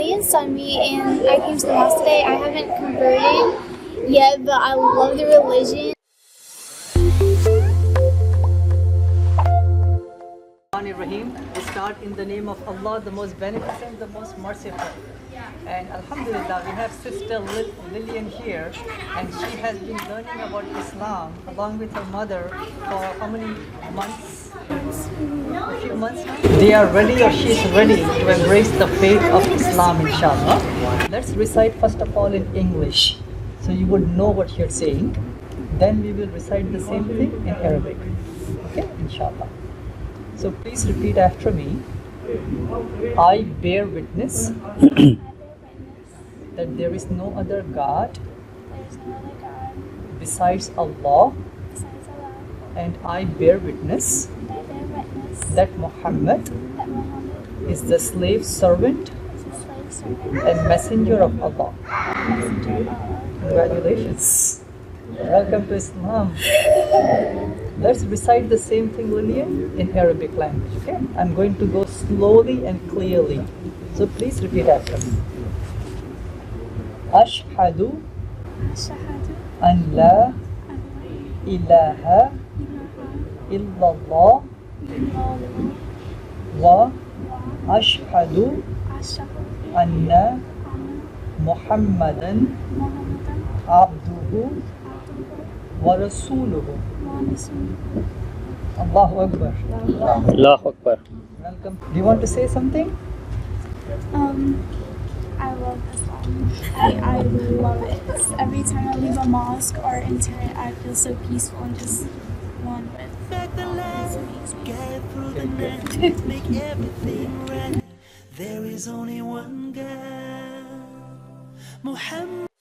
Lillian Sunby, and I came to the mosque today. I haven't converted yet, but I love the religion. RAHEEM. We start in the name of Allah, the most beneficent, the most merciful. And Alhamdulillah, we have Sister Lillian here, and she has been learning about Islam along with her mother for how many months? A few months now? They are ready, or she is ready to embrace the faith of Islam, inshallah. Let's recite first of all in English, so you would know what you're saying. Then we will recite the same thing in Arabic. Okay, inshallah. So please repeat after me. I bear witness that there is no other God besides Allah, and I bear witness that Muhammad is the slave servant and messenger of Allah. Congratulations. Welcome to Islam. Let's recite the same thing, Lillian, in Arabic language. Okay? I'm going to go slowly and clearly. So please repeat after me. Ashhadu an la ilaha illallah wa ashhadu anna Muhammadan abduhu wa rasuluhu. Allahu Akbar. Allahu Akbar. Welcome. Do you want to say something? I love Islam. I love it. Every time I leave a mosque or enter it, I feel so peaceful and just one with it's amazing. Get through the night, make everything right. There is only one God, Muhammad.